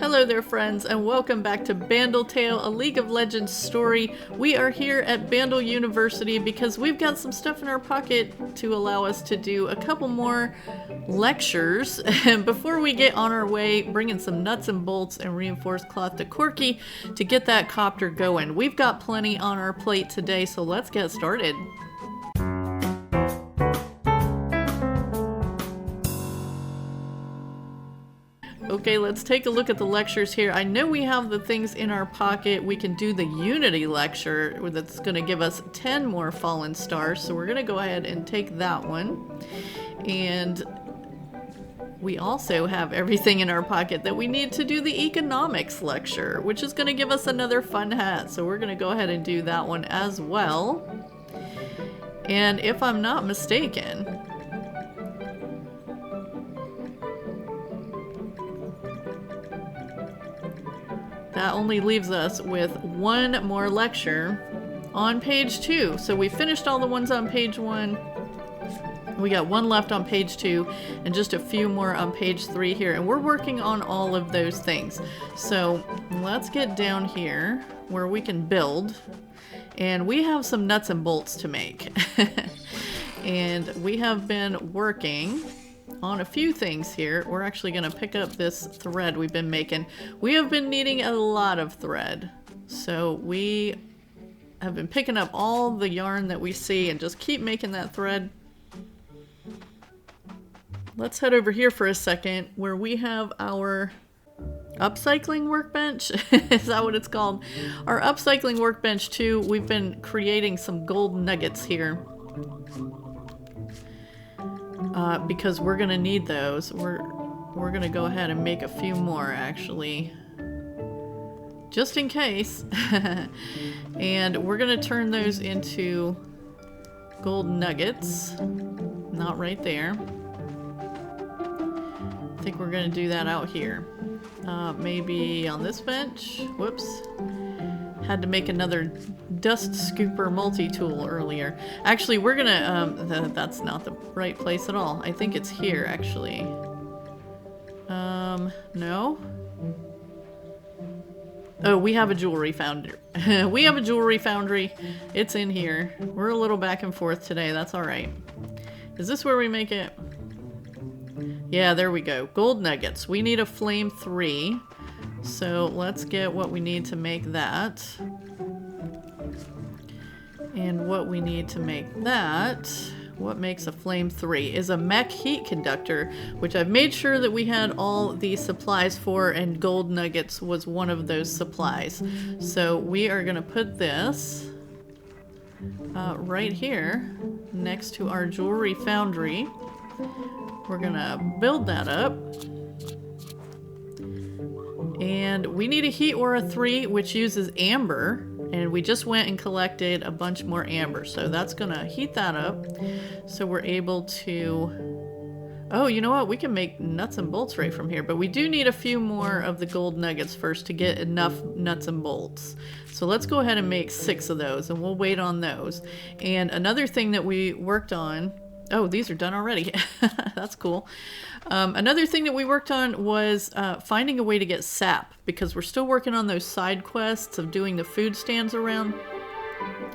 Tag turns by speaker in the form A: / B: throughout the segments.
A: Hello there friends, and welcome back to Bandle Tale, a League of Legends story. We are here at Bandle University because we've got some stuff in our pocket to allow us to do a couple more lectures. And before we get on our way, bringing some nuts and bolts and reinforced cloth to Corki to get that copter going. We've got plenty on our plate today, so let's get started. Okay, let's take a look at the lectures here. I know we have the things in our pocket. We can do the Unity lecture that's going to give us 10 more fallen stars. So we're going to go ahead and take that one. And we also have everything in our pocket that we need to do the economics lecture, which is going to give us another fun hat. So we're going to go ahead and do that one as well. And if I'm not mistaken, that only leaves us with one more lecture on page 2. So we finished all the ones on page 1. We got one left on page 2 and just a few more on page 3 here. And we're working on all of those things. So let's get down here where we can build. And we have some nuts and bolts to make. And we have been working on a few things here. We're actually going to pick up this thread we've been making. We have been needing a lot of thread. So we have been picking up all the yarn that we see and just keep making that thread. Let's head over here for a second where we have our upcycling workbench. Is that what it's called? Our upcycling workbench too. We've been creating some gold nuggets here. Because we're gonna need those. We're gonna go ahead and make a few more actually, just in case. And we're gonna turn those into gold nuggets. Not right there. I think we're gonna do that out here. Maybe on this bench. Whoops. Had to make another dust scooper multi-tool earlier. Actually, we're gonna, that's not the right place at all. I think it's here, actually. No? Oh, we have a jewelry foundry. We have a jewelry foundry. It's in here. We're a little back and forth today. That's all right. Is this where we make it? Yeah, there we go. Gold nuggets. We need a flame 3. So let's get what we need to make that. And what we need to make that, what makes a flame 3, is a mech heat conductor, which I've made sure that we had all the supplies for, and gold nuggets was one of those supplies. So we are going to put this right here next to our jewelry foundry. We're going to build that up. And we need a heat aura 3, which uses amber, and we just went and collected a bunch more amber, so that's gonna heat that up so we're able to, oh, you know what, we can make nuts and bolts right from here, but we do need a few more of the gold nuggets first to get enough nuts and bolts. So let's go ahead and make 6 of those, and we'll wait on those. And another thing that we worked on, oh, these are done already. That's cool. Another thing that we worked on was finding a way to get sap, because we're still working on those side quests of doing the food stands around.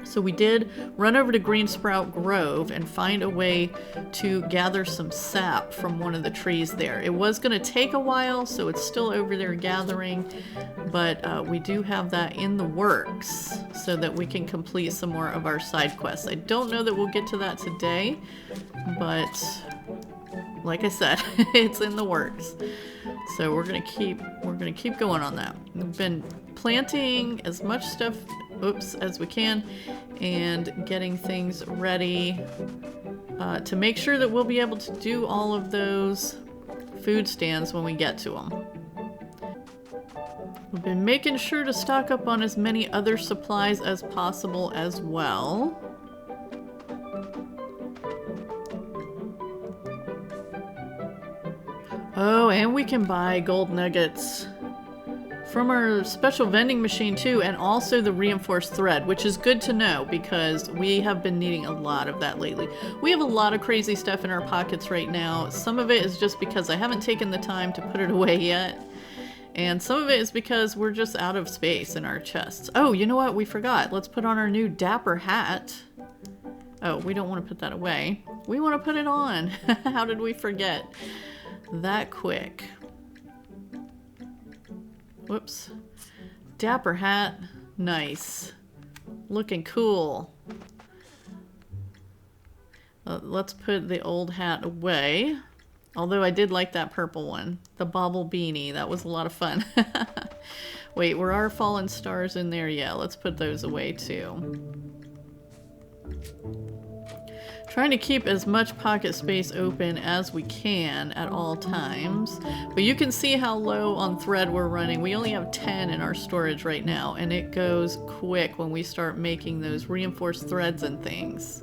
A: So we did run over to Greensprout Grove and find a way to gather some sap from one of the trees there. It was going to take a while, so it's still over there gathering, but we do have that in the works so that we can complete some more of our side quests. I don't know that we'll get to that today, but like I said, it's in the works. So we're gonna keep going on that. We've been planting as much stuff, as we can, and getting things ready to make sure that we'll be able to do all of those food stands when we get to them. We've been making sure to stock up on as many other supplies as possible as well. Oh, and we can buy gold nuggets from our special vending machine too, and also the reinforced thread, which is good to know because we have been needing a lot of that lately. We have a lot of crazy stuff in our pockets right now. Some of it is just because I haven't taken the time to put it away yet. And some of it is because we're just out of space in our chests. Oh, you know what? We forgot. Let's put on our new dapper hat. Oh, we don't want to put that away. We want to put it on. How did we forget that quick? Whoops. Dapper hat. Nice. Looking cool. Let's put the old hat away. Although I did like that purple one. The bauble beanie. That was a lot of fun. Wait, were our fallen stars in there? Yeah, let's put those away too. Trying to keep as much pocket space open as we can at all times. But you can see how low on thread we're running. We only have 10 in our storage right now, and it goes quick when we start making those reinforced threads and things.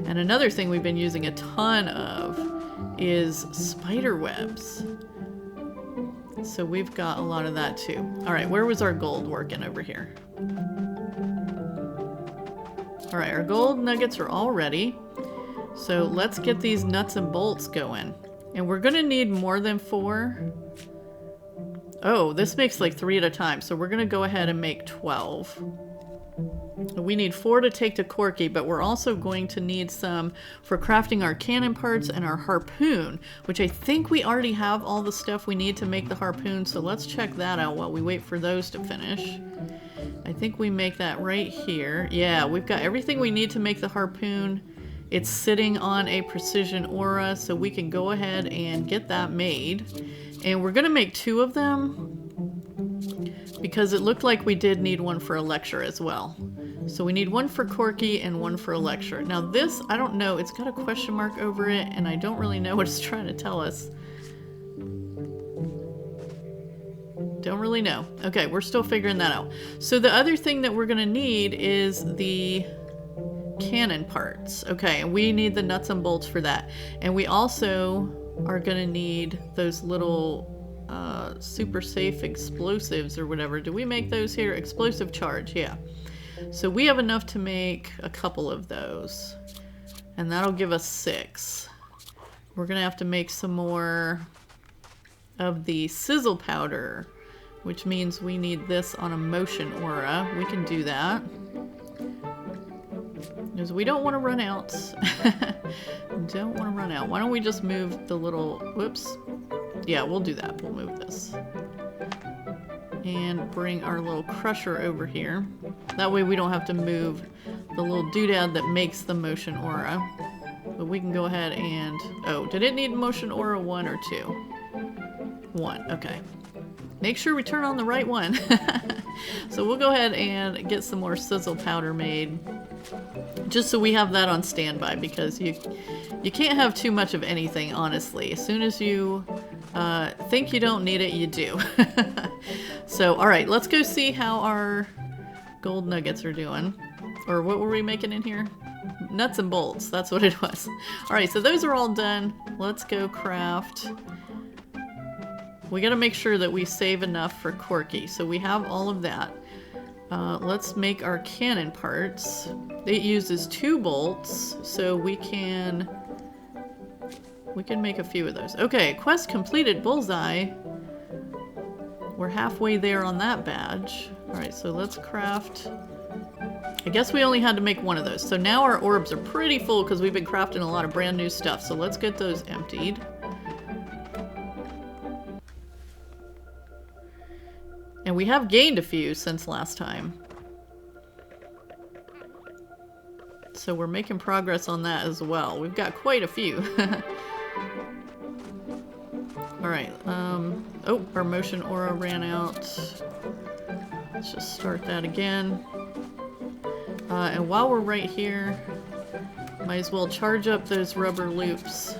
A: And another thing we've been using a ton of is spider webs. So we've got a lot of that too. All right, where was our gold working over here? All right, our gold nuggets are all ready. So let's get these nuts and bolts going. And we're gonna need more than 4. Oh, this makes like 3 at a time. So we're gonna go ahead and make 12. We need 4 to take to Corki, but we're also going to need some for crafting our cannon parts and our harpoon, which I think we already have all the stuff we need to make the harpoon. So let's check that out while we wait for those to finish. I think we make that right here. Yeah, we've got everything we need to make the harpoon. It's sitting on a precision aura, so we can go ahead and get that made. And we're gonna make 2 of them because it looked like we did need one for a lecture as well. So we need one for Corki and one for a lecture. Now this, I don't know, it's got a question mark over it and I don't really know what it's trying to tell us. Don't really know. Okay, we're still figuring that out. So the other thing that we're gonna need is the cannon parts. Okay, and we need the nuts and bolts for that. And we also are gonna need those little super safe explosives or whatever. Do we make those here? Explosive charge, yeah. So we have enough to make a couple of those. And that'll give us 6. We're gonna have to make some more of the sizzle powder, which means we need this on a motion aura. We can do that. Because we don't want to run out. Don't want to run out. Why don't we just move the little... Whoops. Yeah, we'll do that. We'll move this. And bring our little crusher over here. That way we don't have to move the little doodad that makes the motion aura. But we can go ahead and... Oh, did it need motion aura 1 or 2? 1, okay. Make sure we turn on the right one. So we'll go ahead and get some more sizzle powder made. Just so we have that on standby, because you can't have too much of anything, honestly. As soon as you think you don't need it, you do. So, alright, let's go see how our gold nuggets are doing. Or what were we making in here? Nuts and bolts, that's what it was. Alright, so those are all done. Let's go craft. We gotta make sure that we save enough for Corki. So we have all of that. Let's make our cannon parts. It uses 2 bolts, so we can make a few of those. Okay, quest completed, bullseye. We're halfway there on that badge. Alright, so let's craft... I guess we only had to make 1 of those. So now our orbs are pretty full because we've been crafting a lot of brand new stuff. So let's get those emptied. And we have gained a few since last time. So we're making progress on that as well. We've got quite a few. Alright, oh, our motion aura ran out. Let's just start that again. And while we're right here, might as well charge up those rubber loops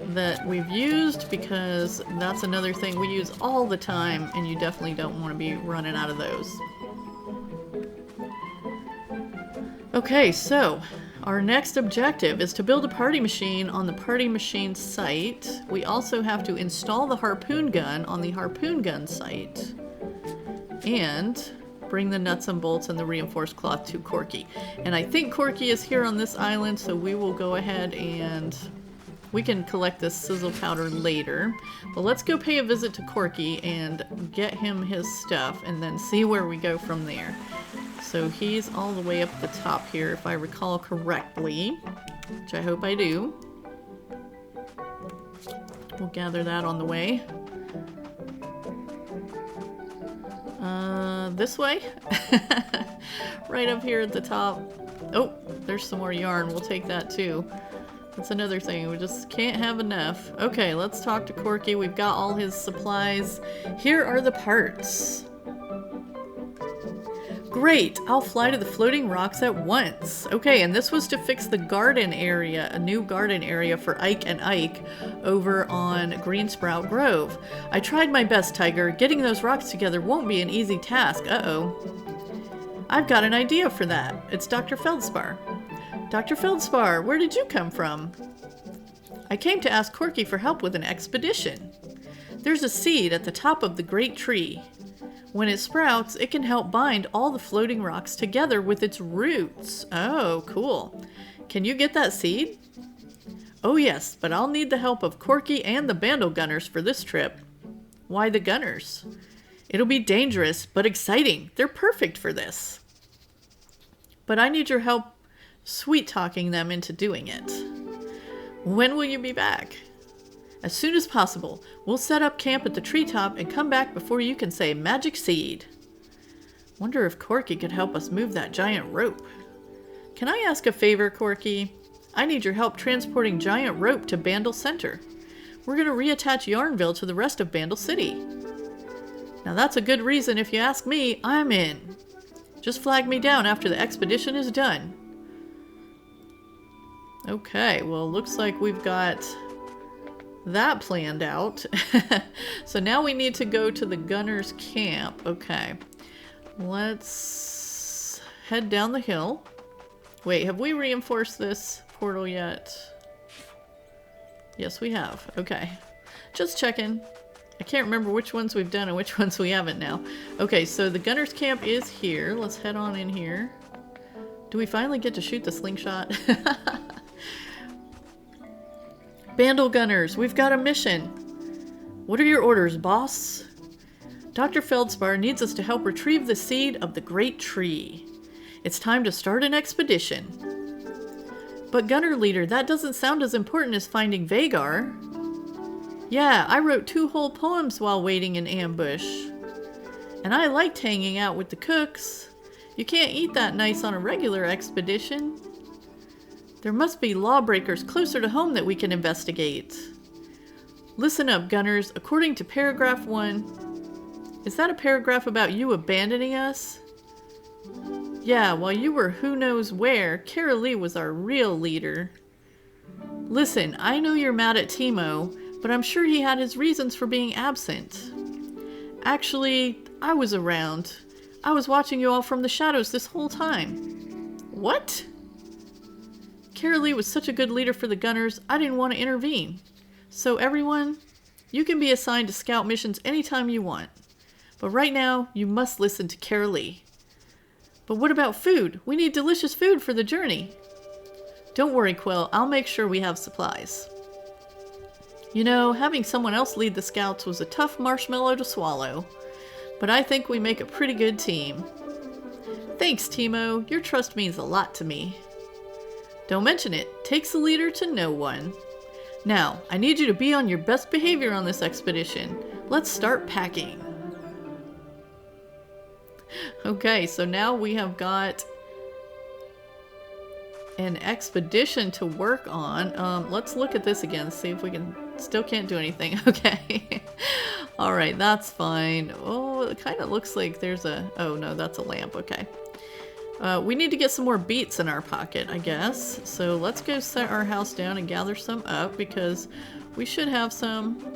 A: that we've used, because that's another thing we use all the time, and you definitely don't want to be running out of those. Okay, so our next objective is to build a party machine on the party machine site. We also have to install the harpoon gun on the harpoon gun site and bring the nuts and bolts and the reinforced cloth to Corki. And I think Corki is here on this island, so we will go ahead and We can collect this sizzle powder later. But let's go pay a visit to Corki and get him his stuff and then see where we go from there. So he's all the way up the top here, if I recall correctly, which I hope I do. We'll gather that on the way. This way? Right up here at the top. Oh, there's some more yarn. We'll take that too. That's another thing. We just can't have enough. Okay, let's talk to Corki. We've got all his supplies. Here are the parts. Great! I'll fly to the floating rocks at once. Okay, and this was to fix the garden area, a new garden area for Ike and Ike over on Greensprout Grove. I tried my best, Tiger. Getting those rocks together won't be an easy task. Uh-oh. I've got an idea for that. It's Dr. Feldspar. Dr. Feldspar, where did you come from? I came to ask Corki for help with an expedition. There's a seed at the top of the great tree. When it sprouts, it can help bind all the floating rocks together with its roots. Oh, cool. Can you get that seed? Oh yes, but I'll need the help of Corki and the Bandle gunners for this trip. Why the gunners? It'll be dangerous, but exciting. They're perfect for this. But I need your help sweet-talking them into doing it. When will you be back? As soon as possible. We'll set up camp at the treetop and come back before you can say magic seed. Wonder if Corki could help us move that giant rope. Can I ask a favor, Corki? I need your help transporting giant rope to Bandle Center. We're going to reattach Yarnville to the rest of Bandle City. Now that's a good reason. If you ask me, I'm in. Just flag me down after the expedition is done. Okay, well, looks like we've got that planned out. So now we need to go to the gunner's camp. Okay, let's head down the hill. Wait, have we reinforced this portal yet? Yes, we have. Okay, just checking. I can't remember which ones we've done and which ones we haven't now. Okay, so the gunner's camp is here. Let's head on in here. Do we finally get to shoot the slingshot? Bandle gunners, we've got a mission. What are your orders, boss? Dr. Feldspar needs us to help retrieve the seed of the great tree. It's time to start an expedition. But gunner leader, that doesn't sound as important as finding Veigar. Yeah, I wrote 2 whole poems while waiting in ambush. And I liked hanging out with the cooks. You can't eat that nice on a regular expedition. There must be lawbreakers closer to home that we can investigate. Listen up, gunners. According to paragraph 1... Is that a paragraph about you abandoning us? Yeah, while you were who knows where, Carraleigh was our real leader. Listen, I know you're mad at Timo, but I'm sure he had his reasons for being absent. Actually, I was around. I was watching you all from the shadows this whole time. What? Carraleigh was such a good leader for the gunners, I didn't want to intervene. So everyone, you can be assigned to scout missions anytime you want. But right now, you must listen to Carraleigh. But what about food? We need delicious food for the journey. Don't worry, Quill. I'll make sure we have supplies. You know, having someone else lead the scouts was a tough marshmallow to swallow. But I think we make a pretty good team. Thanks, Timo. Your trust means a lot to me. Don't mention it. Takes a leader to know one. Now, I need you to be on your best behavior on this expedition. Let's start packing. Okay, so now we have got an expedition to work on. Let's look at this again, see if we can... Still can't do anything. Okay. Alright, that's fine. Oh, it kind of looks like there's a... Oh, no, that's a lamp. Okay. We need to get some more beets in our pocket, I guess. So let's go set our house down and gather some up, because we should have some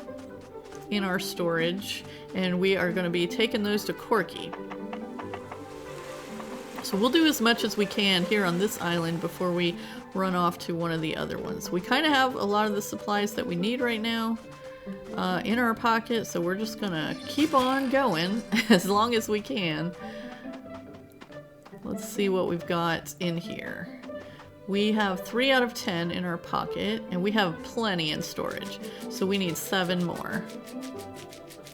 A: in our storage, and we are going to be taking those to Corki. So we'll do as much as we can here on this island before we run off to one of the other ones. We kind of have a lot of the supplies that we need right now in our pocket, so we're just going to keep on going as long as we can. Let's see what we've got in here. We have 3 out of 10 in our pocket, and we have plenty in storage. So we need 7 more.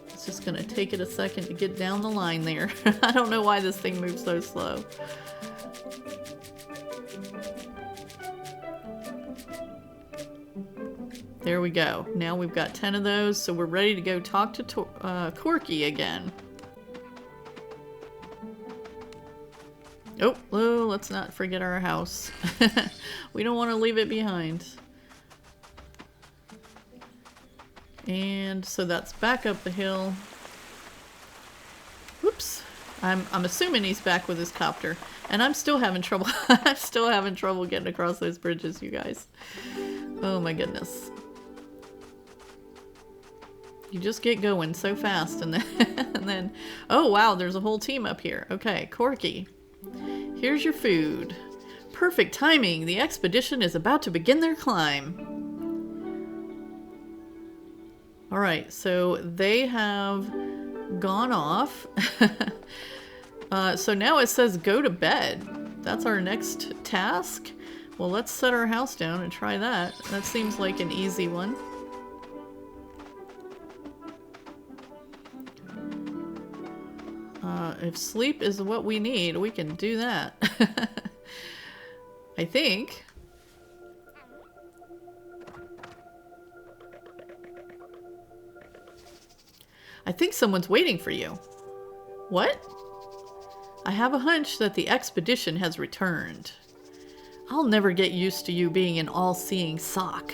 A: It's just gonna take it a second to get down the line there. I don't know why this thing moves so slow. There we go. Now we've got 10 of those, so we're ready to go talk to Corki again. Oh, let's not forget our house. We don't want to leave it behind. And so that's back up the hill. Whoops. I'm assuming he's back with his copter. And I'm still having trouble. I'm still having trouble getting across those bridges, you guys. Oh my goodness. You just get going so fast and then oh wow, there's a whole team up here. Okay, Corki. Here's your food. Perfect timing. The expedition is about to begin their climb. All right, so they have gone off. So now it says go to bed. That's our next task. Well, let's set our house down and try that. That seems like an easy one. If sleep is what we need, we can do that. I think. I think someone's waiting for you. What? I have a hunch that the expedition has returned. I'll never get used to you being an all-seeing sock.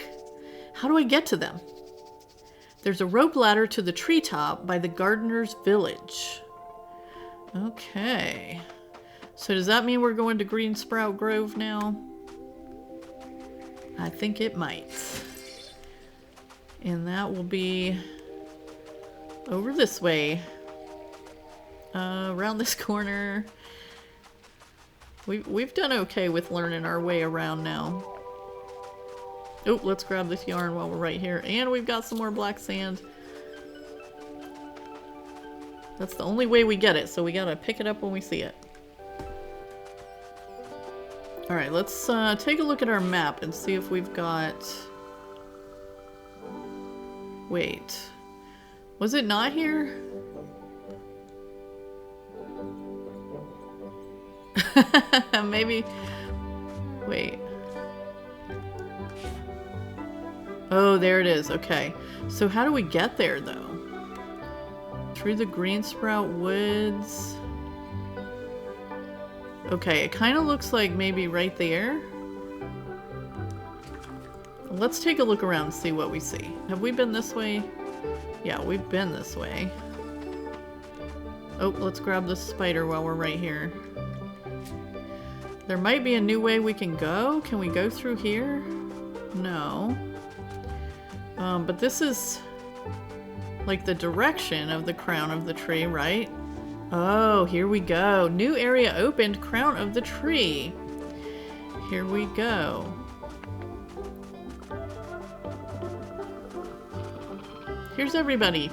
A: How do I get to them? There's a rope ladder to the treetop by the gardener's village. Okay. So does that mean we're going to Greensprout Grove now? I think it might. And that will be over this way. Around this corner. We've done okay with learning our way around now. Oh, let's grab this yarn while we're right here. And we've got some more black sand. That's the only way we get it, so we gotta pick it up when we see it. Alright, let's take a look at our map and see if we've got... Wait. Was it not here? Maybe... Wait. Oh, there it is. Okay. So how do we get there, though? Through the Greensprout Woods. Okay, it kind of looks like maybe right there. Let's take a look around and see what we see. Have we been this way? Yeah, we've been this way. Oh, let's grab this spider while we're right here. There might be a new way we can go. Can we go through here? No. But this is like the direction of the crown of the tree, right? Oh, here we go. New area opened, crown of the tree. Here we go. Here's everybody.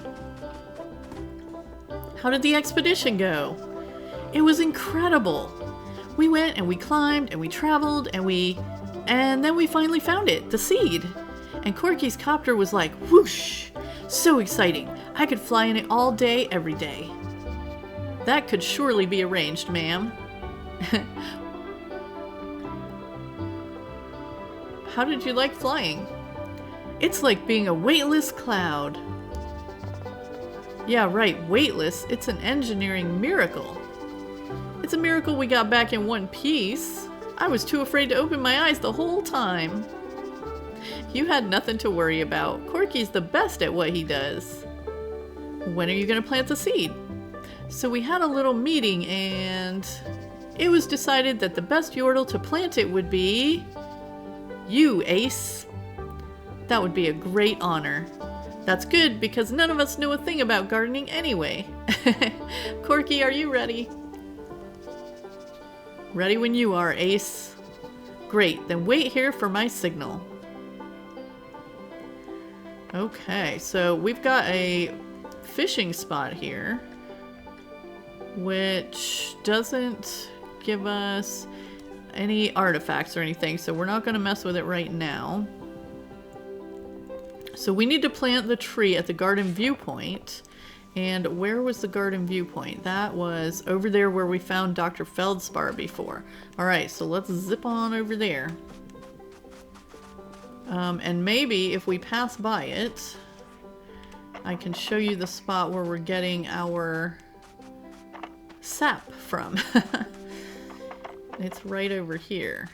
A: How did the expedition go? It was incredible. We went and we climbed and we traveled and then we finally found it, the seed. And Corki's copter was like, whoosh, so exciting. I could fly in it all day, every day. That could surely be arranged, ma'am. How did you like flying? It's like being a weightless cloud. Yeah, right, weightless. It's an engineering miracle. It's a miracle we got back in one piece. I was too afraid to open my eyes the whole time. You had nothing to worry about. Corki's the best at what he does. When are you going to plant the seed? So we had a little meeting and it was decided that the best Yordle to plant it would be you, Ace. That would be a great honor. That's good because none of us knew a thing about gardening anyway. Corki, are you ready? Ready when you are, Ace. Great, then wait here for my signal. Okay, so we've got a fishing spot here, which doesn't give us any artifacts or anything, so we're not going to mess with it right now. So we need to plant the tree at the garden viewpoint. And where was the garden viewpoint? That was over there where we found Dr. Feldspar before. Alright, so let's zip on over there. And maybe if we pass by it, I can show you the spot where we're getting our sap from. It's right over here.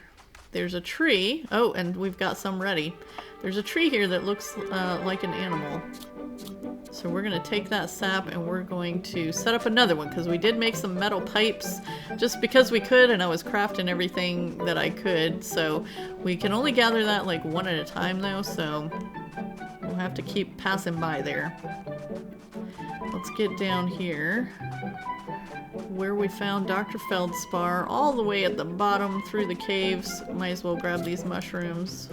A: There's a tree. Oh, and we've got some ready. There's a tree here that looks like an animal. So we're going to take that sap and we're going to set up another one because we did make some metal pipes just because we could, and I was crafting everything that I could. So we can only gather that like one at a time though, so we'll have to keep passing by there. Let's get down here where we found Dr. Feldspar, all the way at the bottom through the caves. Might as well grab these mushrooms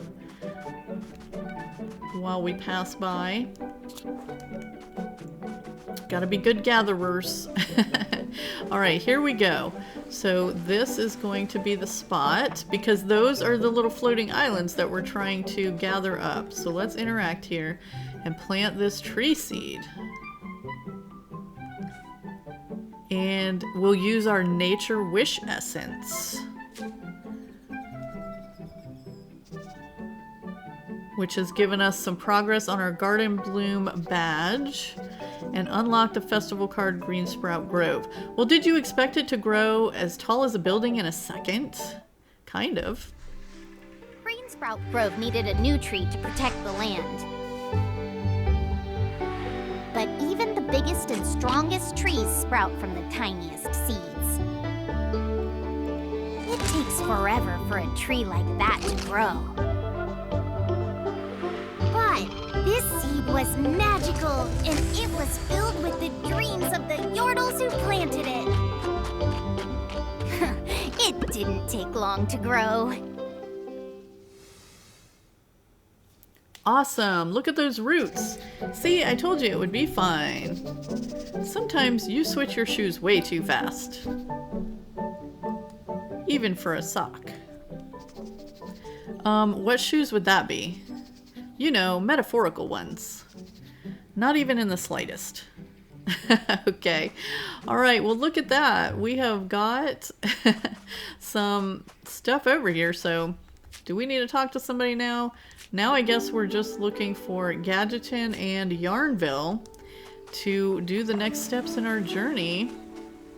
A: while we pass by. Gotta be good gatherers. Alright, here we go. So this is going to be the spot because those are the little floating islands that we're trying to gather up. So let's interact here and plant this tree seed. And we'll use our nature wish essence, which has given us some progress on our garden bloom badge and unlocked a festival card, Greensprout Grove. Well, did you expect it to grow as tall as a building in a second? Kind of.
B: Greensprout Grove needed a new tree to protect the land. But even the biggest and strongest trees sprout from the tiniest seeds. It takes forever for a tree like that to grow. But this seed was magical, and it was filled with the dreams of the Yordles who planted it. It didn't take long to grow.
A: Awesome! Look at those roots! See, I told you it would be fine. Sometimes you switch your shoes way too fast. Even for a sock. What shoes would that be? You know, metaphorical ones. Not even in the slightest. Okay. Alright, well look at that. We have got some stuff over here, so do we need to talk to somebody now? Now I guess we're just looking for Gadgeton and Yarnville to do the next steps in our journey,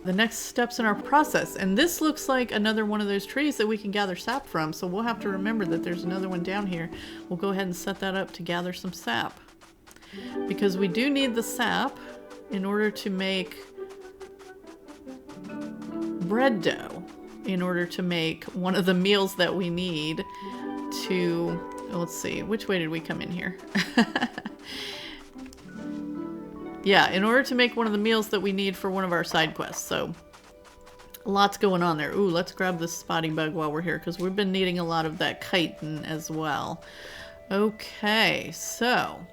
A: the next steps in our process. And this looks like another one of those trees that we can gather sap from, so we'll have to remember that there's another one down here. We'll go ahead and set that up to gather some sap, because we do need the sap in order to make bread dough, in order to make one of the meals that we need to... Let's see, which way did we come in here? Yeah, in order to make one of the meals that we need for one of our side quests. So, lots going on there. Ooh, let's grab this spotting bug while we're here, because we've been needing a lot of that chitin as well. Okay, so...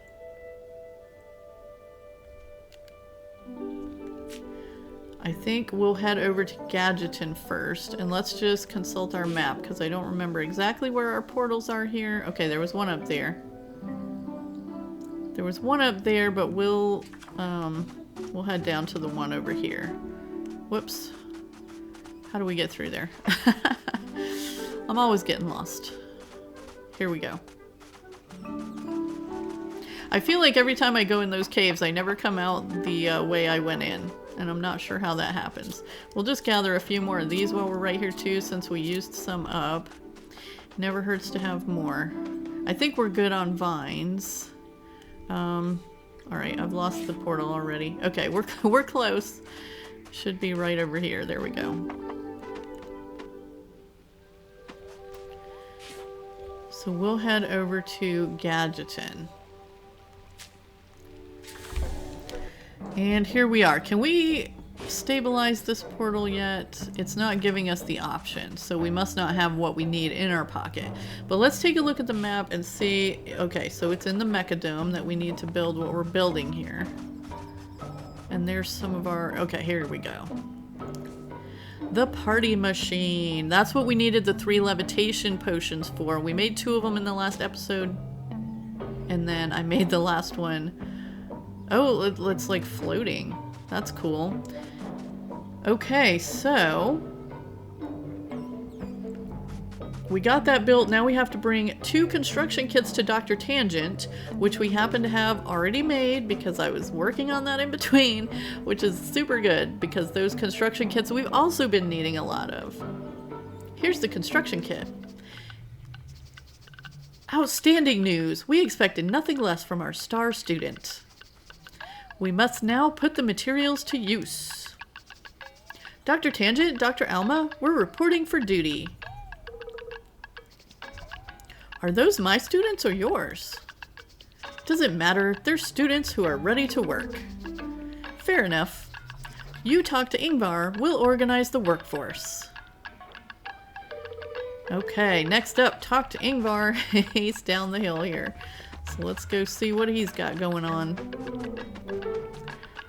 A: I think we'll head over to Gadgeton first, and let's just consult our map, because I don't remember exactly where our portals are here. Okay, there was one up there. There was one up there, but we'll head down to the one over here. Whoops. How do we get through there? I'm always getting lost. Here we go. I feel like every time I go in those caves, I never come out the way I went in. And I'm not sure how that happens. We'll just gather a few more of these while we're right here too, since we used some up. Never hurts to have more. I think we're good on vines. Alright, I've lost the portal already. Okay, we're close. Should be right over here. There we go. So we'll head over to Gadgeton. And here we are. Can we stabilize this portal yet? It's not giving us the option, so we must not have what we need in our pocket. But let's take a look at the map and see. Okay, so it's in the Mecha Dome that we need to build what we're building here. And there's some of our... Okay, here we go. The party machine. That's what we needed the 3 levitation potions for. We made 2 of them in the last episode. And then I made the last one. Oh, it's like floating. That's cool. Okay, so we got that built. Now we have to bring 2 construction kits to Dr. Tangent, which we happen to have already made because I was working on that in between, which is super good because those construction kits we've also been needing a lot of. Here's the construction kit. Outstanding news! We expected nothing less from our star student. We must now put the materials to use. Dr. Tangent, Dr. Alma, we're reporting for duty. Are those my students or yours? Doesn't matter, they're students who are ready to work. Fair enough. You talk to Ingvar, we'll organize the workforce. Okay, next up, talk to Ingvar. He's down the hill here. So let's go see what he's got going on.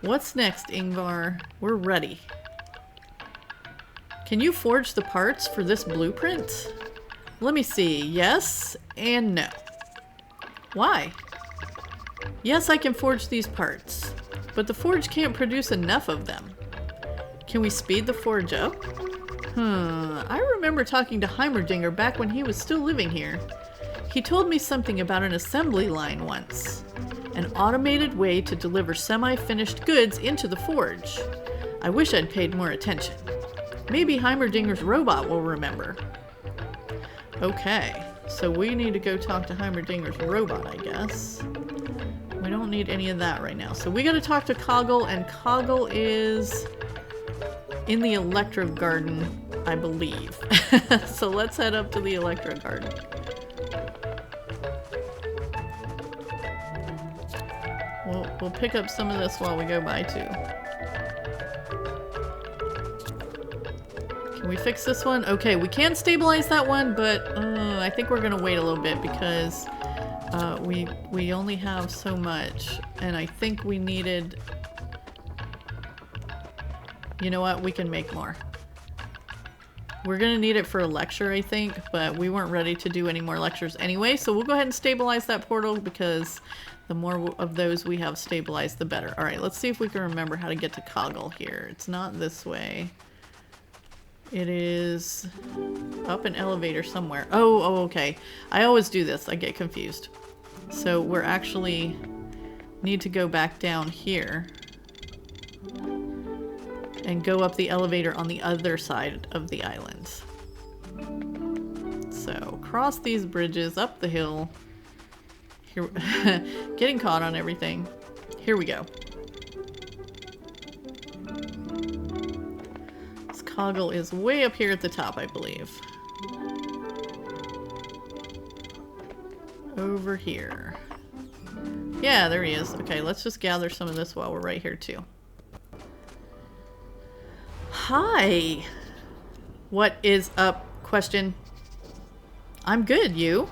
A: What's next, Ingvar? We're ready. Can you forge the parts for this blueprint? Let me see. Yes and no. Why? Yes, I can forge these parts, but the forge can't produce enough of them. Can we speed the forge up? I remember talking to Heimerdinger back when he was still living here. He told me something about an assembly line once. An automated way to deliver semi-finished goods into the forge. I wish I'd paid more attention. Maybe Heimerdinger's robot will remember. Okay, so we need to go talk to Heimerdinger's robot, I guess. We don't need any of that right now. So we gotta talk to Coggle, and Coggle is in the Electro Garden, I believe. So let's head up to the Electro Garden. We'll pick up some of this while we go by too. Can we fix this one? Okay, we can stabilize that one, but I think we're gonna wait a little bit because we only have so much, and I think we needed. You know what? We can make more. We're gonna need it for a lecture, I think, but we weren't ready to do any more lectures anyway, so we'll go ahead and stabilize that portal because the more of those we have stabilized, the better. All right, let's see if we can remember how to get to Coggle here. It's not this way. It is up an elevator somewhere. Oh, okay. I always do this. I get confused. So we're actually need to go back down here and go up the elevator on the other side of the island. So cross these bridges, up the hill. Here, getting caught on everything. Here we go. This Coggle is way up here at the top, I believe. Over here. Yeah, there he is. Okay, let's just gather some of this while we're right here too. Hi. What is up? Question. I'm good, you?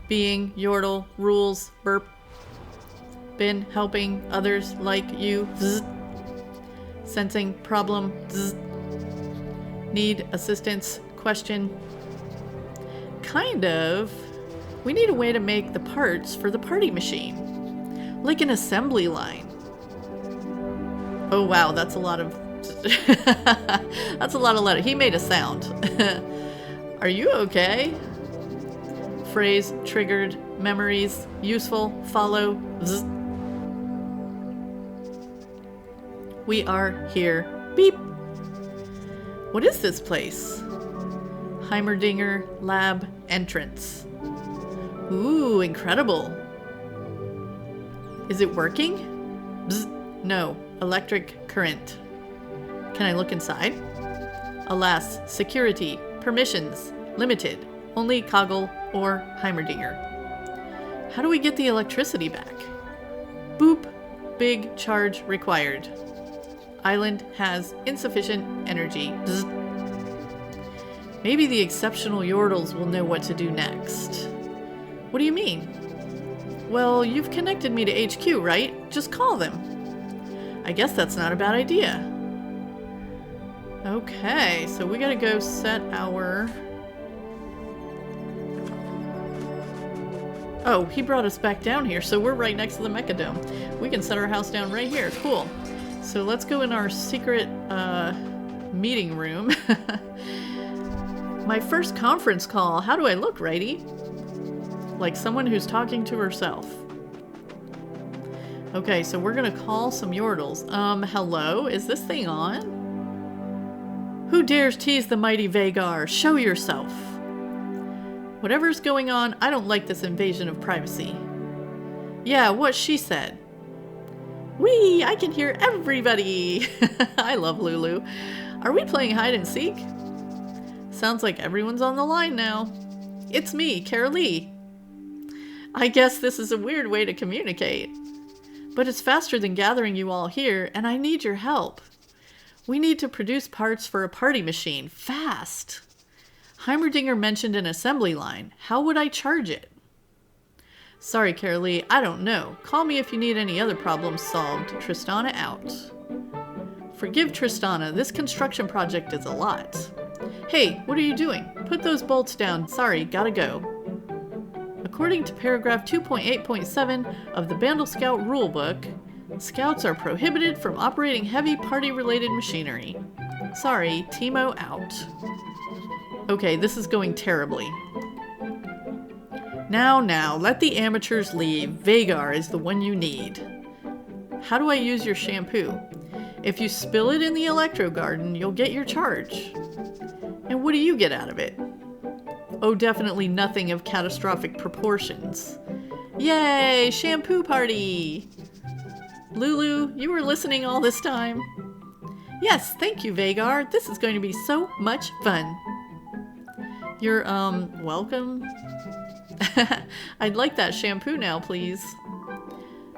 A: Being Yordle rules burp. Been helping others like you. Zzz. Sensing problem. Zzz. Need assistance? Question. Kind of. We need a way to make the parts for the party machine. Like an assembly line. Oh wow, that's a lot of that's a lot of letter. He made a sound. Are you okay? Phrase triggered. Memories useful. Follow. Zzz. We are here. Beep. What is this place? Heimerdinger Lab entrance. Ooh, incredible. Is it working? Bzz. No. Electric current. Can I look inside? Alas, security, permissions, limited. Only Coggle or Heimerdinger. How do we get the electricity back? Boop. Big charge required. Island has insufficient energy. Bzz. Maybe the exceptional Yordles will know what to do next. What do you mean? Well, you've connected me to HQ, right? Just call them. I guess that's not a bad idea. Okay, so we gotta go set our... Oh, he brought us back down here, so we're right next to the Mecha Dome. We can set our house down right here. Cool. So let's go in our secret meeting room. My first conference call. How do I look, righty? Like someone who's talking to herself. Okay, so we're gonna call some Yordles. Hello? Is this thing on? Who dares tease the mighty Veigar? Show yourself. Whatever's going on, I don't like this invasion of privacy. Yeah, what she said. Whee! I can hear everybody! I love Lulu. Are we playing hide and seek? Sounds like everyone's on the line now. It's me, Carraleigh. I guess this is a weird way to communicate. But it's faster than gathering you all here, and I need your help. We need to produce parts for a party machine, fast. Heimerdinger mentioned an assembly line. How would I charge it? Sorry, Carraleigh, I don't know. Call me if you need any other problems solved. Tristana out. Forgive Tristana, this construction project is a lot. Hey, what are you doing? Put those bolts down. Sorry, gotta go. According to paragraph 2.8.7 of the Bandle Scout Rulebook, Scouts are prohibited from operating heavy party-related machinery. Sorry, Teemo out. Okay, this is going terribly. Now, let the amateurs leave. Veigar is the one you need. How do I use your shampoo? If you spill it in the electro garden, you'll get your charge. And what do you get out of it? Oh, definitely nothing of catastrophic proportions. Yay, shampoo party! Lulu, you were listening all this time? Yes, thank you, Veigar. This is going to be so much fun. You're, welcome? I'd like that shampoo now, please.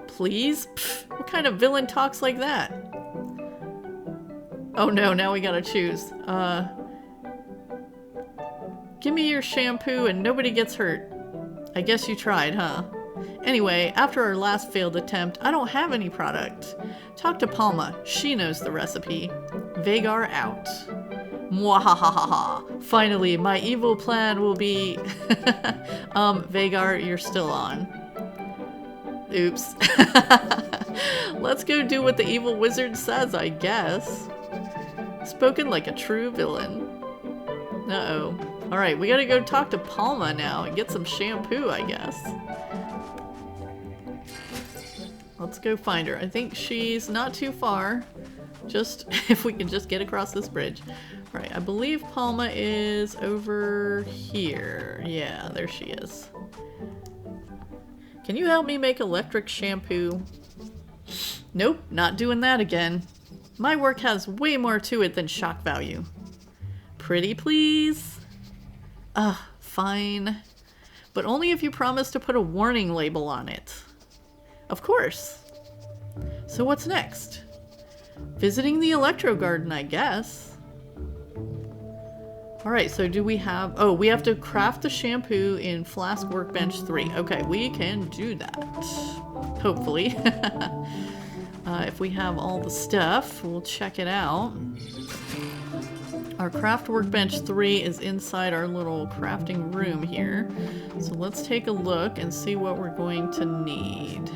A: Please? Pfft, what kind of villain talks like that? Oh no, now we gotta choose. Give me your shampoo and nobody gets hurt. I guess you tried, huh? Anyway, after our last failed attempt, I don't have any product. Talk to Palma. She knows the recipe. Veigar out. Mwahahaha. Finally, my evil plan will be... Veigar, you're still on. Oops. Let's go do what the evil wizard says, I guess. Spoken like a true villain. Uh-oh. Alright, we gotta go talk to Palma now and get some shampoo, I guess. Let's go find her. I think she's not too far. Just, if we can just get across this bridge. Alright, I believe Palma is over here. Yeah, there she is. Can you help me make electric shampoo? Nope, not doing that again. My work has way more to it than shock value. Pretty please? Fine. But only if you promise to put a warning label on it. Of course. So what's next? Visiting the Electro Garden, I guess. Alright, so do we have... Oh, we have to craft the shampoo in Flask Workbench 3. Okay, we can do that. Hopefully. If we have all the stuff, we'll check it out. Our craft workbench 3 is inside our little crafting room here. So let's take a look and see what we're going to need.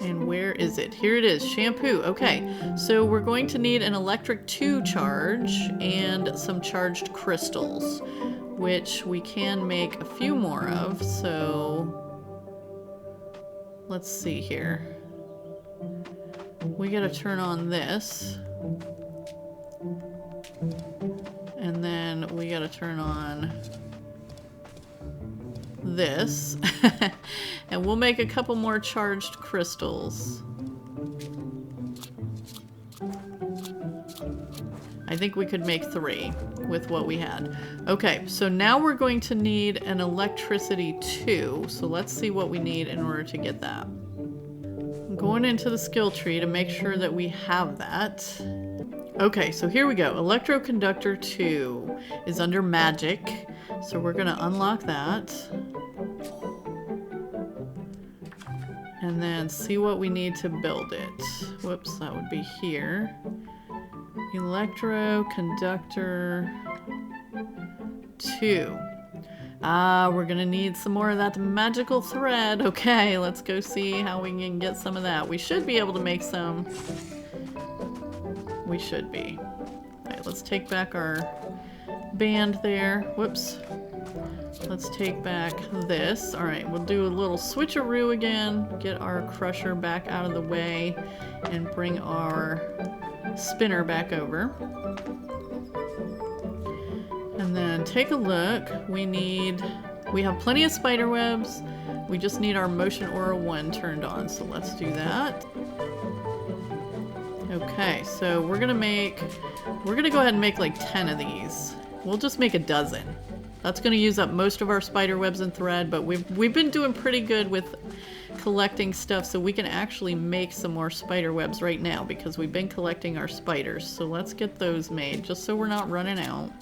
A: And where is it? Here it is, shampoo. Okay, so we're going to need an electric 2 charge and some charged crystals, which we can make a few more of, so let's see here. We gotta turn on this. And then we gotta turn on this. And we'll make a couple more charged crystals. I think we could make 3 with what we had. Okay, so now we're going to need an electricity 2. So let's see what we need in order to get that. I'm going into the skill tree to make sure that we have that. Okay, so here we go. Electroconductor 2 is under magic. So we're gonna unlock that. And then see what we need to build it. Whoops, that would be here. Electroconductor 2. Ah, we're gonna need some more of that magical thread. Okay, let's go see how we can get some of that. We should be able to make some. We should be. Alright, let's take back our band there. Whoops. Let's take back this. Alright, we'll do a little switcheroo again. Get our crusher back out of the way and bring our spinner back over. And then take a look. We have plenty of spider webs. We just need our motion aura 1 turned on. So let's do that. Okay, so we're gonna go ahead and make like 10 of these. We'll just make a dozen. That's gonna use up most of our spider webs and thread, but we've been doing pretty good with collecting stuff, so we can actually make some more spider webs right now because we've been collecting our spiders. So let's get those made just so we're not running out.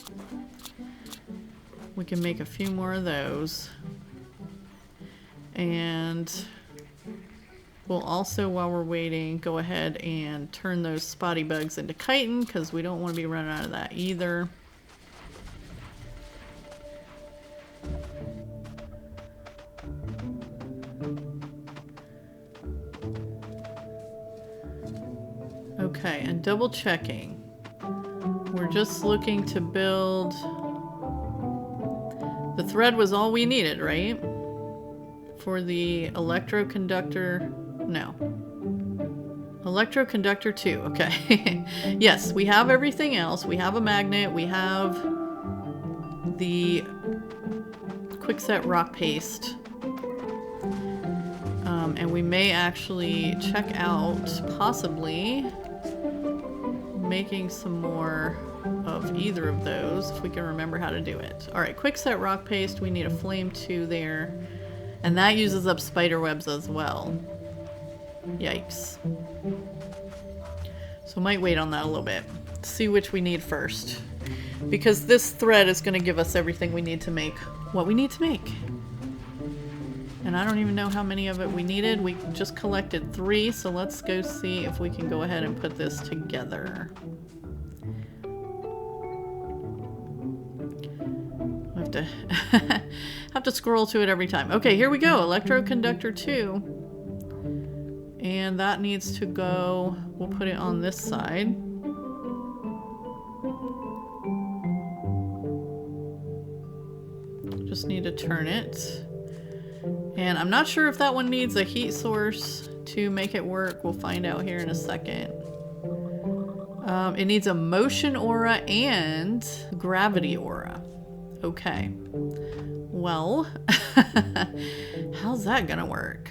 A: We can make a few more of those. And we'll also, while we're waiting, go ahead and turn those spotty bugs into chitin because we don't want to be running out of that either. Okay, and double checking. We're just looking to build... The thread was all we needed, right? For the electroconductor... No. Electroconductor 2, okay. Yes, we have everything else. We have a magnet, we have the quickset rock paste. And we may actually check out, possibly, making some more of either of those if we can remember how to do it. Alright, quickset rock paste, we need a flame 2 there. And that uses up spider webs as well. Yikes. So might wait on that a little bit. See which we need first. Because this thread is going to give us everything we need to make what we need to make. And I don't even know how many of it we needed. We just collected 3, so let's go see if we can go ahead and put this together. I have to have to scroll to it every time. Okay, here we go. Electroconductor 2. And that needs to go, we'll put it on this side. Just need to turn it. And I'm not sure if that one needs a heat source to make it work. We'll find out here in a second. It needs a motion aura and gravity aura. Okay. Well, how's that gonna work?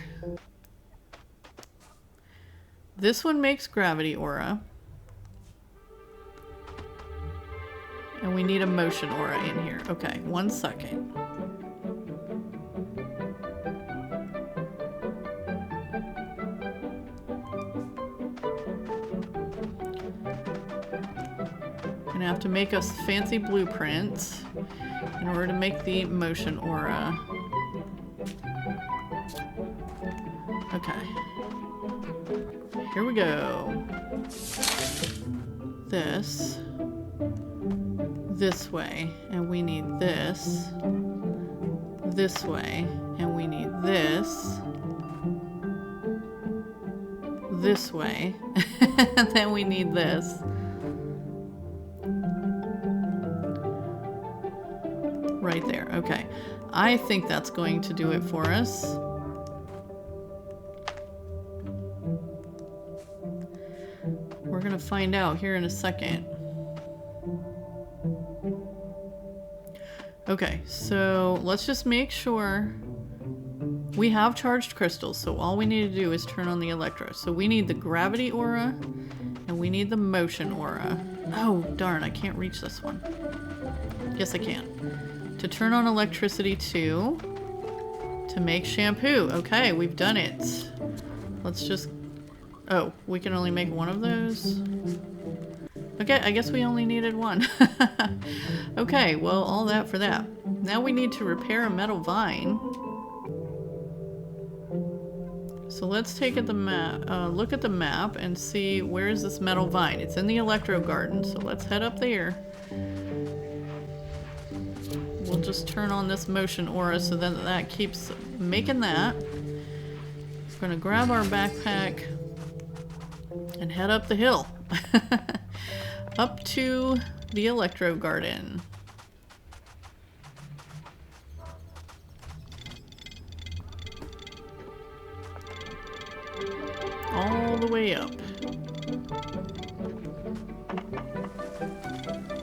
A: This one makes gravity aura. And we need a motion aura in here. Okay, 1 second. Gonna have to make us fancy blueprints in order to make the motion aura. Okay. Here we go. This way, and we need this way, and we need this way, and then we need this. Right there. Okay. I think that's going to do it for us. We're going to find out here in a second. Okay, so let's just make sure we have charged crystals. So all we need to do is turn on the electro. So we need the gravity aura and we need the motion aura. Oh, darn, I can't reach this one. Yes, I can. To turn on electricity 2, to make shampoo. Okay, we've done it. Let's just... Oh, we can only make one of those? Okay, I guess we only needed one. Okay, well, all that for that. Now we need to repair a metal vine. So let's take at the map, look at the map and see where is this metal vine. It's in the Electro Garden, so let's head up there. We'll just turn on this motion aura so then that keeps making that. We're gonna grab our backpack and head up the hill. Up to the Electro Garden. All the way up.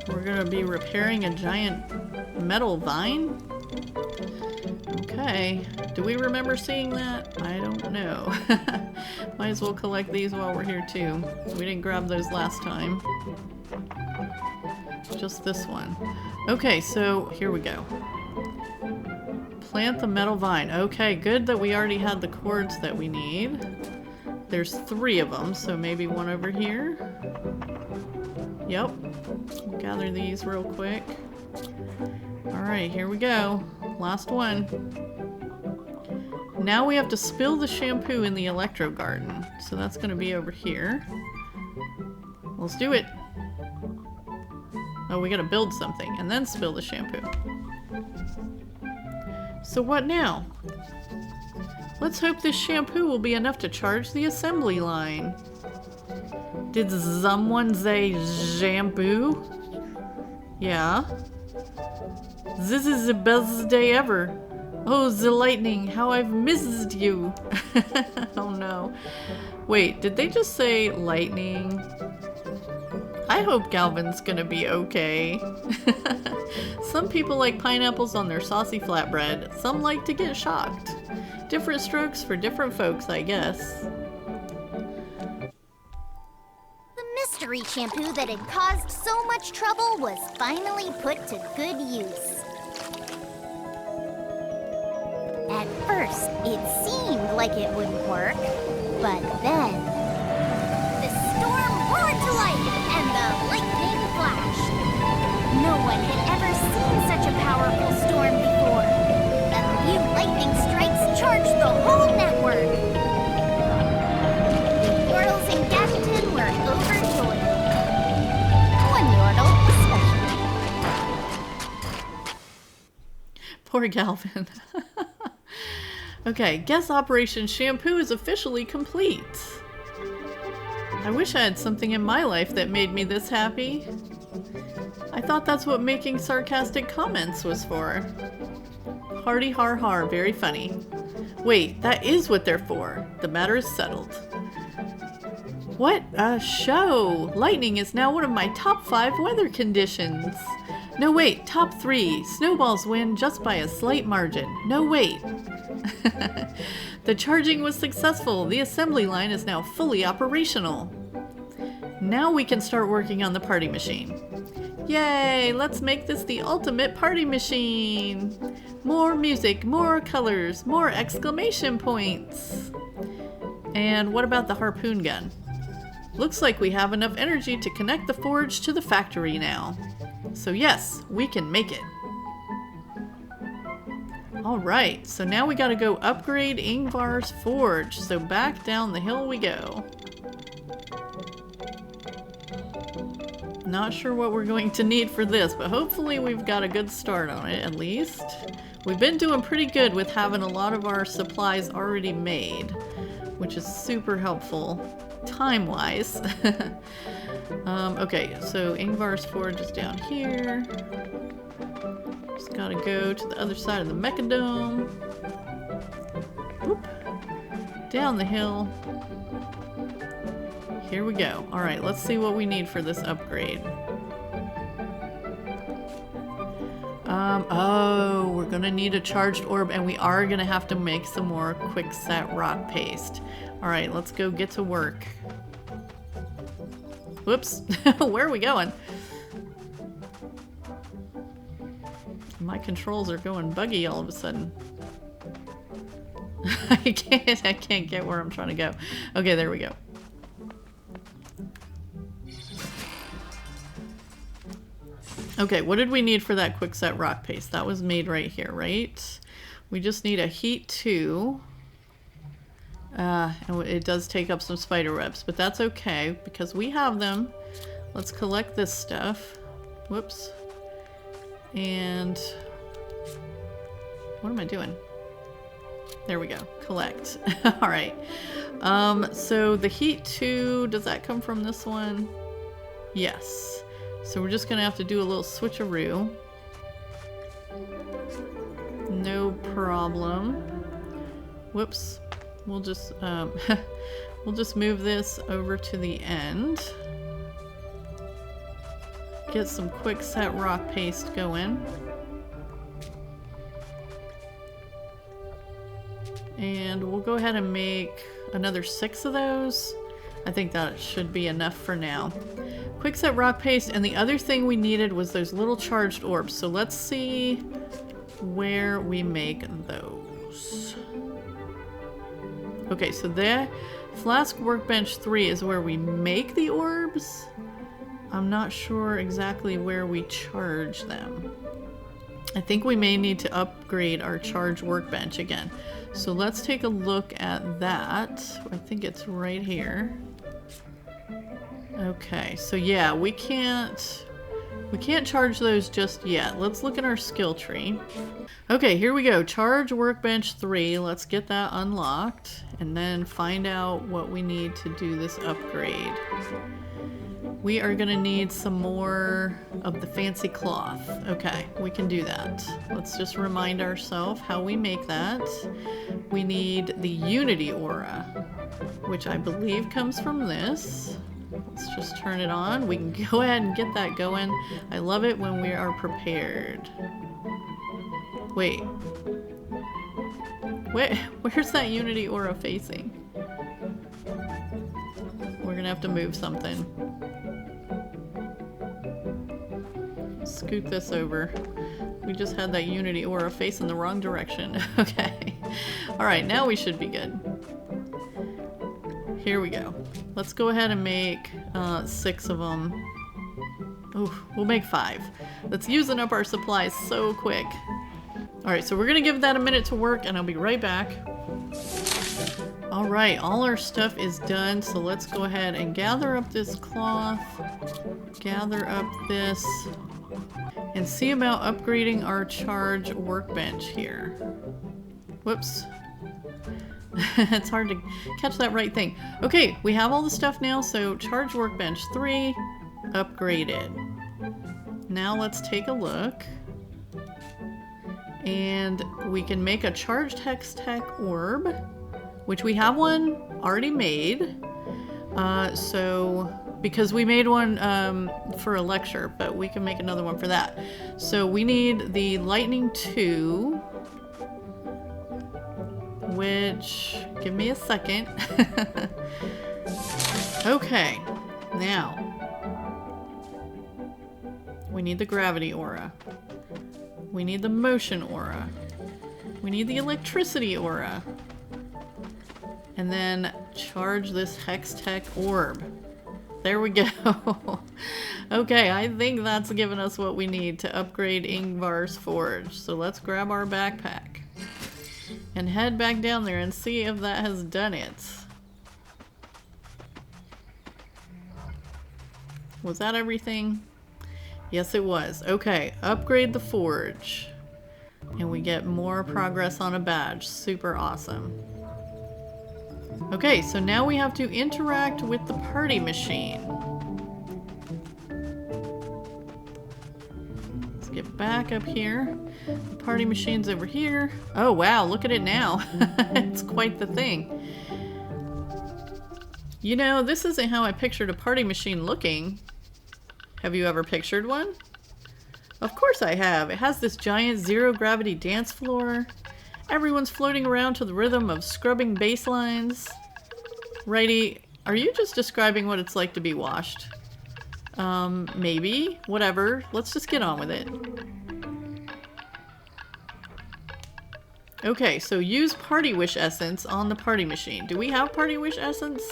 A: We're gonna be repairing a giant metal vine? Okay. Do we remember seeing that? I don't know. Might as well collect these while we're here too. We didn't grab those last time. Just this one. Okay, so here we go. Plant the metal vine. Okay, good that we already had the cords that we need. There's 3 of them, so maybe one over here. Yep. Gather these real quick. Alright, here we go. Last one. Now we have to spill the shampoo in the Electro Garden. So that's going to be over here. Let's do it. Oh, we got to build something and then spill the shampoo. So what now? Let's hope this shampoo will be enough to charge the assembly line. Did someone say shampoo? Yeah. This is the best day ever. Oh, the lightning, how I've missed you. Oh no. Wait, did they just say lightning? I hope Galvin's gonna be okay. Some people like pineapples on their saucy flatbread. Some like to get shocked. Different strokes for different folks, I guess.
B: The mystery shampoo that had caused so much trouble was finally put to good use. At first, it seemed like it wouldn't work, but then the storm roared to life and the lightning flashed. No one had ever seen such a powerful storm before. A few lightning strikes charged the whole network. The Yordles in Gaddington were overjoyed. One Yordle especially.
A: Poor Galvin. Okay, guess Operation Shampoo is officially complete. I wish I had something in my life that made me this happy. I thought that's what making sarcastic comments was for. Hardy har har, very funny. Wait, that is what they're for. The matter is settled. What a show! Lightning is now one of my top 5 weather conditions. No wait, top 3. Snowballs win just by a slight margin. No wait. The charging was successful. The assembly line is now fully operational. Now we can start working on the party machine. Yay! Let's make this the ultimate party machine! More music, more colors, more exclamation points! And what about the harpoon gun? Looks like we have enough energy to connect the forge to the factory now. So yes, we can make it. Alright, so now we gotta go upgrade Ingvar's forge. So back down the hill we go. Not sure what we're going to need for this, but hopefully we've got a good start on it at least. We've been doing pretty good with having a lot of our supplies already made, which is super helpful time-wise. Okay, so Ingvar's forge is down here. Just gotta go to the other side of the Mechadome. Whoop. Down the hill. Here we go. Alright, let's see what we need for this upgrade. Oh, we're gonna need a charged orb, and we are gonna have to make some more quickset rock paste. Alright, let's go get to work. Whoops. Where are we going? My controls are going buggy all of a sudden. I can't get where I'm trying to go. Okay, there we go. Okay, what did we need for that quickset rock paste? That was made right here, right? We just need a heat 2 And it does take up some spider webs, but that's okay because we have them. Let's collect this stuff. Whoops. And what am I doing? There we go. Collect. All right. So the heat 2, does that come from this one? Yes. So we're just gonna have to do a little switcheroo. No problem. Whoops. We'll just we'll just move this over to the end. Get some quick set rock paste going. And we'll go ahead and make another 6 of those. I think that should be enough for now. Quickset rock paste, and the other thing we needed was those little charged orbs. So let's see where we make those. Okay, so there, Flask Workbench 3 is where we make the orbs. I'm not sure exactly where we charge them. I think we may need to upgrade our charge workbench again. So let's take a look at that. I think it's right here. Okay, so yeah, we can't charge those just yet. Let's look at our skill tree. Okay, here we go. Charge workbench 3. Let's get that unlocked and then find out what we need to do this upgrade. We are gonna need some more of the fancy cloth. Okay, we can do that. Let's just remind ourselves how we make that. We need the Unity Aura, which I believe comes from this. Let's just turn it on. We can go ahead and get that going. I love it when we are prepared. Wait. Where's that Unity Aura facing? We're gonna have to move something. Scoot this over. We just had that Unity Aura facing the wrong direction. Okay. Alright, now we should be good. Here we go. Let's go ahead and make 6 of them. Ooh, we'll make 5. That's using up our supplies so quick. Alright, so we're gonna give that a minute to work and I'll be right back. Alright, all our stuff is done, so let's go ahead and gather up this cloth, gather up this, and see about upgrading our charge workbench here. Whoops. It's hard to catch that right thing. Okay, we have all the stuff now, so charge workbench 3, upgraded. Now let's take a look. And we can make a charged hex tech orb, which we have one already made. Because we made one for a lecture, but we can make another one for that. So we need the lightning 2, which, give me a second. Okay, now we need the gravity aura. We need the motion aura. We need the electricity aura. And then charge this hex tech orb. There we go. Okay, I think that's given us what we need to upgrade Ingvar's forge. So let's grab our backpack and head back down there and see if that has done it. Was that everything? Yes, it was. Okay, upgrade the forge. And we get more progress on a badge. Super awesome. Okay, so now we have to interact with the party machine. Let's get back up here. The party machine's over here. Oh wow, look at it now. It's quite the thing. You know, this isn't how I pictured a party machine looking. Have you ever pictured one? Of course I have. It has this giant zero-gravity dance floor. Everyone's floating around to the rhythm of scrubbing bass lines. Righty, are you just describing what it's like to be washed? Maybe. Whatever. Let's just get on with it. Okay, so use Party Wish Essence on the party machine. Do we have Party Wish Essence?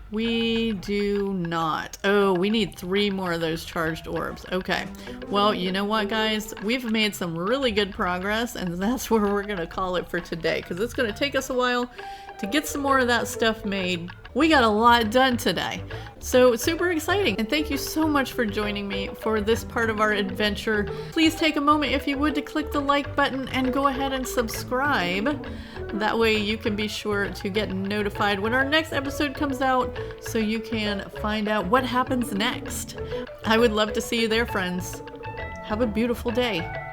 A: We do not. Oh, we need 3 more of those charged orbs. Okay. Well, you know what, guys? We've made some really good progress, and that's where we're going to call it for today, because it's going to take us a while, to get some more of that stuff made. We got a lot done today. So super exciting. And thank you so much for joining me for this part of our adventure. Please take a moment, if you would, to click the like button and go ahead and subscribe. That way you can be sure to get notified when our next episode comes out, so you can find out what happens next. I would love to see you there, friends. Have a beautiful day.